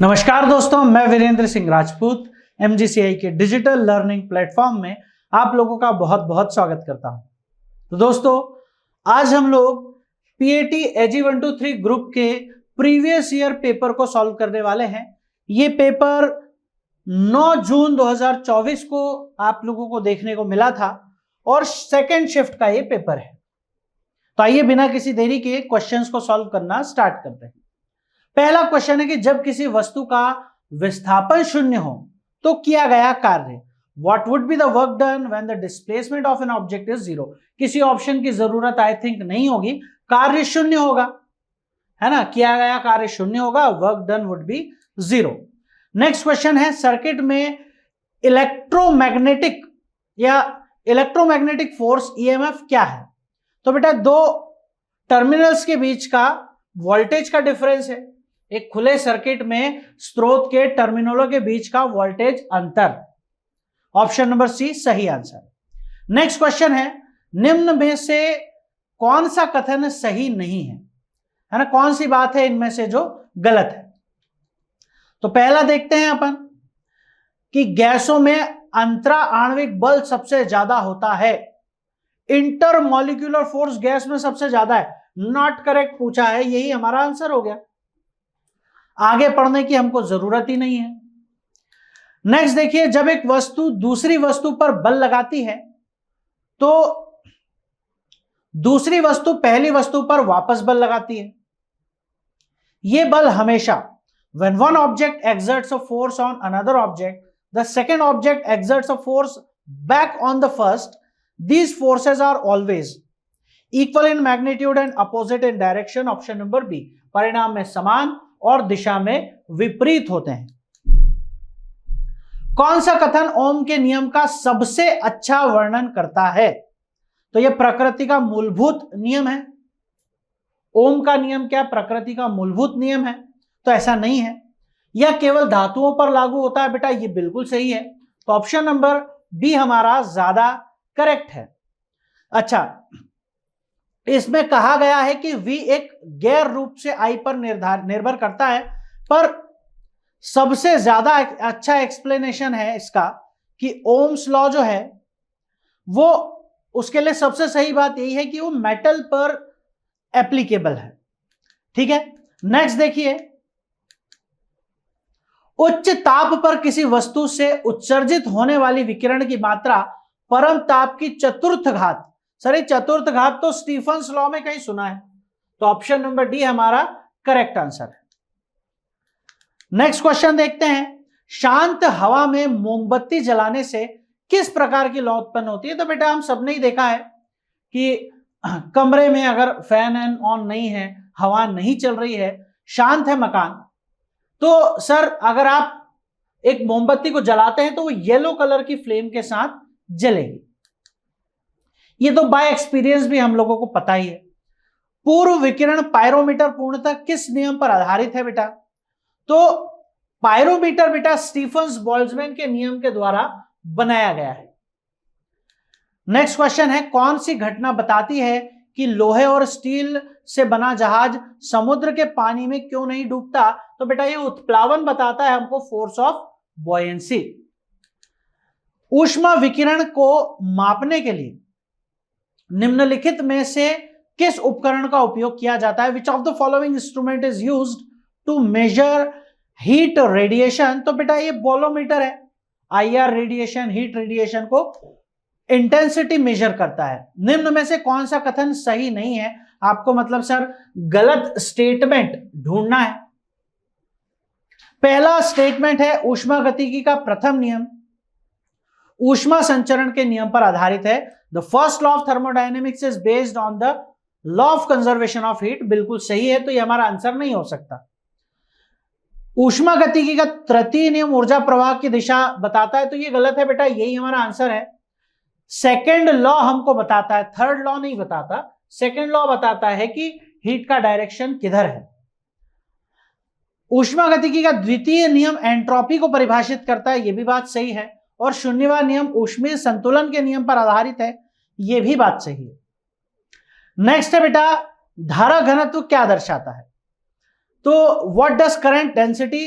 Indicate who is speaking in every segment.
Speaker 1: नमस्कार दोस्तों, मैं वीरेंद्र सिंह राजपूत MGCI के डिजिटल लर्निंग प्लेटफॉर्म में आप लोगों का बहुत बहुत स्वागत करता हूं। तो दोस्तों, आज हम लोग PAT AG 123 ग्रुप के प्रीवियस ईयर पेपर को सॉल्व करने वाले हैं। ये पेपर 9 जून 2024 को आप लोगों को देखने को मिला था और सेकेंड शिफ्ट का ये पेपर है। तो आइए बिना किसी देरी के क्वेश्चंस को सॉल्व करना स्टार्ट करते हैं। पहला क्वेश्चन है कि जब किसी वस्तु का विस्थापन शून्य हो तो किया गया कार्य, what would be the work done when the displacement of an object is zero. किसी ऑप्शन की जरूरत आई थिंक नहीं होगी, कार्य शून्य होगा, है ना। किया गया कार्य शून्य होगा, work done would be zero. Next question है, सर्किट में इलेक्ट्रोमैग्नेटिक फोर्स EMF क्या है। तो बेटा, दो टर्मिनल्स के बीच का वोल्टेज का डिफरेंस है। एक खुले सर्किट में स्रोत के टर्मिनलों के बीच का वोल्टेज अंतर। ऑप्शन नंबर सी सही आंसर। नेक्स्ट क्वेश्चन है, निम्न में से कौन सा कथन सही नहीं है ना। कौन सी बात है इनमें से जो गलत है। तो पहला देखते हैं अपन कि गैसों में अंतरा आणविक बल सबसे ज्यादा होता है। इंटरमॉलिक्यूलर फोर्स गैस में सबसे ज्यादा है। नॉट करेक्ट पूछा है, यही हमारा आंसर हो गया। आगे पढ़ने की हमको जरूरत ही नहीं है। नेक्स्ट देखिए, जब एक वस्तु दूसरी वस्तु पर बल लगाती है तो दूसरी वस्तु पहली वस्तु पर वापस बल लगाती है। यह बल हमेशा when one object exerts a force on another object, the second object exerts a force back on the first. These forces are always equal in magnitude and opposite in direction. Option number B, परिणाम में समान और दिशा में विपरीत होते हैं। कौन सा कथन ओम के नियम का सबसे अच्छा वर्णन करता है। तो यह प्रकृति का मूलभूत नियम है। ओम का नियम क्या, प्रकृति का मूलभूत नियम है। तो ऐसा नहीं है। यह केवल धातुओं पर लागू होता है। बेटा, यह बिल्कुल सही है। तो ऑप्शन नंबर बी हमारा ज्यादा करेक्ट है। अच्छा, इसमें कहा गया है कि V एक गैर रूप से I पर निर्भर करता है, पर सबसे ज्यादा अच्छा एक्सप्लेनेशन है इसका कि ओम्स लॉ जो है वो, उसके लिए सबसे सही बात यही है कि वो मेटल पर एप्लीकेबल है। ठीक है। नेक्स्ट देखिए, उच्च ताप पर किसी वस्तु से उत्सर्जित होने वाली विकिरण की मात्रा परम ताप की चतुर्थ घात। सर, चतुर्थ घात तो स्टीफन्स लॉ में कहीं सुना है। तो ऑप्शन नंबर डी हमारा करेक्ट आंसर है। नेक्स्ट क्वेश्चन देखते हैं, शांत हवा में मोमबत्ती जलाने से किस प्रकार की लौ उत्पन्न होती है। तो बेटा, हम सबने ही देखा है कि कमरे में अगर फैन एंड ऑन नहीं है, हवा नहीं चल रही है, शांत है मकान, तो सर अगर आप एक मोमबत्ती को जलाते हैं तो वो येलो कलर की फ्लेम के साथ जलेगी। ये तो बाय एक्सपीरियंस भी हम लोगों को पता ही है। पूर्व विकिरण पायरोमीटर पूर्णतः किस नियम पर आधारित है बेटा। तो पायरोमीटर बेटा स्टीफन्स बोल्ट्जमैन के नियम के द्वारा बनाया गया है। नेक्स्ट क्वेश्चन है, कौन सी घटना बताती है कि लोहे और स्टील से बना जहाज समुद्र के पानी में क्यों नहीं डूबता। तो बेटा, ये उत्प्लावन बताता है हमको, फोर्स ऑफ बॉयंसी। ऊष्मा विकिरण को मापने के लिए निम्नलिखित में से किस उपकरण का उपयोग किया जाता है। Which of the following instrument is used to measure heat radiation. तो बेटा, ये बोलोमीटर है। IR रेडिएशन, हीट रेडिएशन को इंटेंसिटी मेजर करता है। निम्न में से कौन सा कथन सही नहीं है। आपको मतलब सर गलत स्टेटमेंट ढूंढना है। पहला स्टेटमेंट है, ऊष्मागतिकी का प्रथम नियम ऊष्मा संचरण के नियम पर आधारित है। The first law of thermodynamics is based on the law of conservation of heat. बिल्कुल सही है। तो ये हमारा आंसर नहीं हो सकता। ऊष्मागतिकी का तृतीय नियम ऊर्जा प्रवाह की दिशा बताता है। तो ये गलत है बेटा, यही हमारा आंसर है। सेकेंड लॉ हमको बताता है, थर्ड लॉ नहीं बताता। सेकेंड लॉ बताता है कि हीट का डायरेक्शन किधर है। ऊष्मागतिकी का द्वितीय नियम एंट्रोपी को परिभाषित करता है। यह भी बात सही है। और शून्यवां नियम ऊष्मीय संतुलन के नियम पर आधारित है। यह भी बात सही है। नेक्स्ट है बेटा, धारा घनत्व क्या दर्शाता है। तो what does current density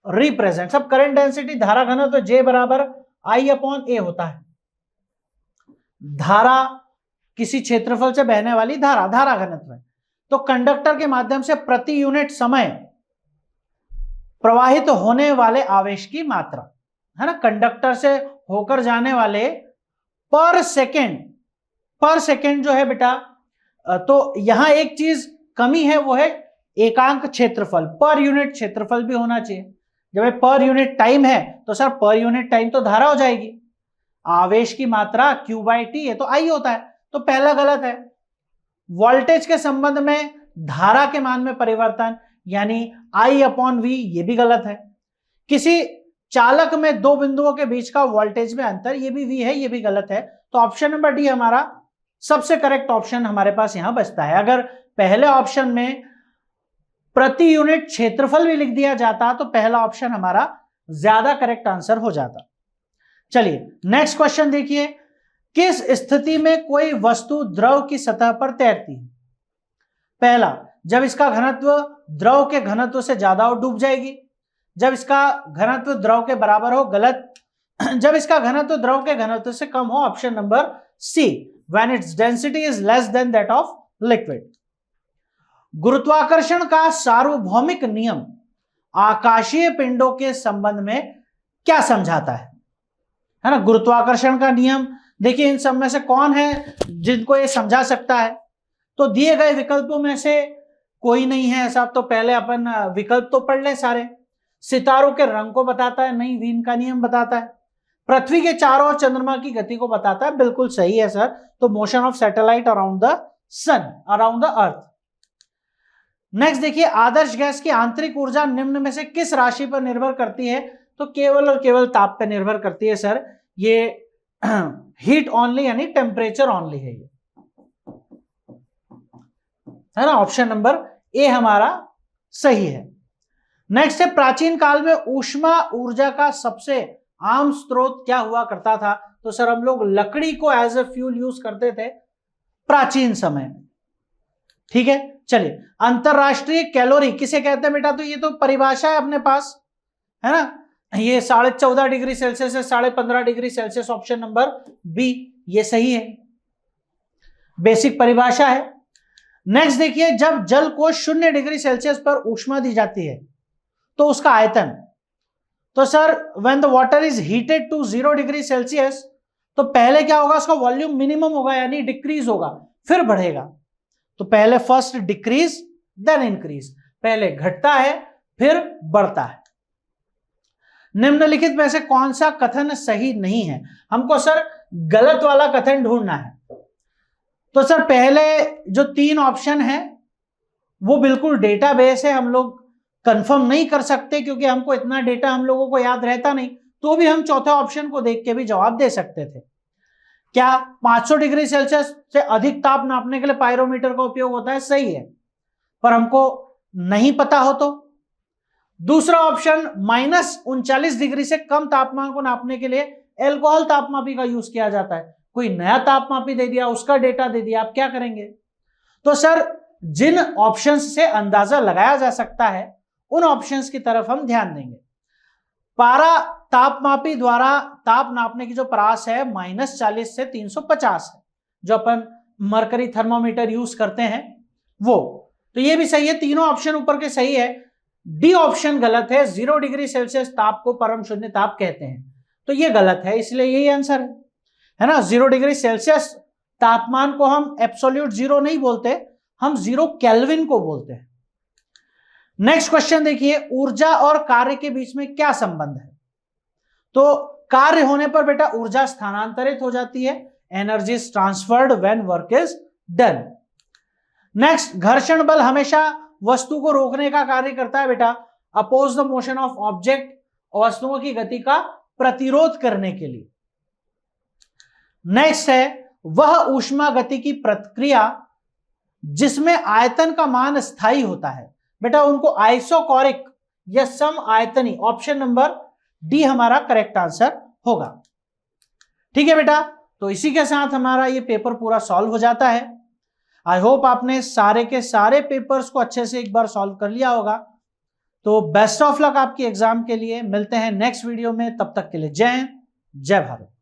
Speaker 1: represent. सब करंट डेंसिटी धारा घनत्व J बराबर I/A होता है। धारा किसी क्षेत्रफल से बहने वाली धारा, धारा घनत्व है। तो कंडक्टर के माध्यम से प्रति यूनिट समय प्रवाहित होने वाले आवेश की मात्रा है ना, कंडक्टर से होकर जाने वाले पर सेकेंड जो है बेटा, तो यहां एक चीज कमी है, वो है एकांक क्षेत्रफल, पर यूनिट क्षेत्रफल भी होना चाहिए। जब पर यूनिट टाइम है तो सर पर यूनिट टाइम तो धारा हो जाएगी, आवेश की मात्रा Q/T है तो I होता है, तो पहला गलत है। वोल्टेज के संबंध में धारा के मान में परिवर्तन यानी I/V, ये भी गलत है। किसी चालक में दो बिंदुओं के बीच का वोल्टेज में अंतर, ये भी V है, ये भी गलत है। तो ऑप्शन नंबर डी हमारा सबसे करेक्ट ऑप्शन हमारे पास यहां बचता है। अगर पहले ऑप्शन में प्रति यूनिट क्षेत्रफल भी लिख दिया जाता तो पहला ऑप्शन हमारा ज्यादा करेक्ट आंसर हो जाता। चलिए नेक्स्ट क्वेश्चन देखिए, किस स्थिति में कोई वस्तु द्रव की सतह पर तैरती है? पहला, जब इसका घनत्व द्रव के घनत्व से ज्यादा हो, डूब जाएगी। जब इसका घनत्व द्रव के बराबर हो, गलत। जब इसका घनत्व द्रव के घनत्व से कम हो, option number C, when its density is less than that of liquid. गुरुत्वाकर्षण का सार्वभौमिक नियम आकाशीय पिंडों के संबंध में क्या समझाता है ना? गुरुत्वाकर्षण का नियम देखिए, इन सब में से कौन है जिनको ये समझा सकता है? तो दिए गए विकल्पों में से कोई नहीं है ऐसा, तो पहले अपन विकल्प तो पढ़ लें सारे। सितारों के रंग को बताता है, नहीं, वीन का नियम बताता है। पृथ्वी के चारों ओर चंद्रमा की गति को बताता है, बिल्कुल सही है सर। तो motion of satellite around the sun, around the earth. Next देखिए, आदर्श गैस की आंतरिक ऊर्जा निम्न में से किस राशि पर निर्भर करती है? तो केवल और केवल ताप पर निर्भर करती है सर। ये हीट ओनली यानी टेम्परेचर ओनली है, ये है ना। ऑप्शन नंबर ए हमारा सही है। नेक्स्ट है, प्राचीन काल में ऊष्मा ऊर्जा का सबसे आम स्रोत क्या हुआ करता था? तो सर हम लोग लकड़ी को एज ए फ्यूल यूज करते थे प्राचीन समय में। ठीक है, चलिए, अंतरराष्ट्रीय कैलोरी किसे कहते हैं बेटा? तो ये तो परिभाषा है अपने पास, है ना। ये 14.5 डिग्री सेल्सियस से 15.5 degree Celsius, option number B, ये सही है, बेसिक परिभाषा है। नेक्स्ट देखिए, जब जल को 0 डिग्री सेल्सियस पर ऊष्मा दी जाती है तो उसका आयतन, तो sir when the water is heated to 0 degree Celsius, तो पहले क्या होगा? उसका वॉल्यूम मिनिमम होगा यानी डिक्रीज होगा, फिर बढ़ेगा। तो पहले फर्स्ट डिक्रीज देन इंक्रीज, पहले घटता है फिर बढ़ता है। निम्नलिखित में से कौन सा कथन सही नहीं है? हमको सर गलत वाला कथन ढूंढना है। तो सर पहले जो 3 ऑप्शन है वो बिल्कुल डेटाबेस है, हम लोग कंफर्म नहीं कर सकते क्योंकि हमको इतना डेटा हम लोगों को याद रहता नहीं, तो भी हम चौथे ऑप्शन को देख के भी जवाब दे सकते थे। क्या 500 डिग्री सेल्सियस से अधिक ताप नापने के लिए पायरोमीटर का उपयोग होता है? सही है, पर हमको नहीं पता हो तो। दूसरा ऑप्शन, -39 डिग्री से कम तापमान को नापने के लिए एल्कोहल तापमापी का यूज किया जाता है। कोई नया तापमापी दे दिया, उसका डेटा दे दिया, आप क्या करेंगे? तो सर जिन ऑप्शंस से अंदाजा लगाया जा सकता है उन ऑप्शंस की तरफ हम ध्यान देंगे। पारा तापमापी द्वारा ताप नापने की जो परास है -40 से 350 है, जो अपन मरकरी थर्मोमीटर यूज करते हैं वो। तो ये भी सही है, तीनों ऑप्शन ऊपर के सही है। डी ऑप्शन गलत है, 0 डिग्री सेल्सियस ताप को परम शून्य ताप कहते हैं, तो ये गलत है, इसलिए यही आंसर है ना। 0 डिग्री सेल्सियस तापमान को हम एब्सोल्यूट 0 नहीं बोलते, हम 0 केल्विन को बोलते हैं। नेक्स्ट क्वेश्चन देखिए, ऊर्जा और कार्य के बीच में क्या संबंध है? तो कार्य होने पर बेटा ऊर्जा स्थानांतरित हो जाती है, energy is transferred when work is done. Next, घर्षण बल हमेशा वस्तु को रोकने का कार्य करता है बेटा, oppose the motion of object, वस्तुओं की गति का प्रतिरोध करने के लिए। नेक्स्ट है, वह ऊष्मा गति की प्रक्रिया जिसमें आयतन का मान स्थायी होता है बेटा, उनको आइसोकोरिक या सम आयतनी, ऑप्शन नंबर डी हमारा करेक्ट आंसर होगा। ठीक है बेटा, तो इसी के साथ हमारा ये पेपर पूरा सॉल्व हो जाता है। आई होप आपने सारे के सारे पेपर्स को अच्छे से एक बार सॉल्व कर लिया होगा। तो बेस्ट ऑफ लक आपकी एग्जाम के लिए। मिलते हैं नेक्स्ट वीडियो में, तब तक के लिए जय हिंद, जय भारत।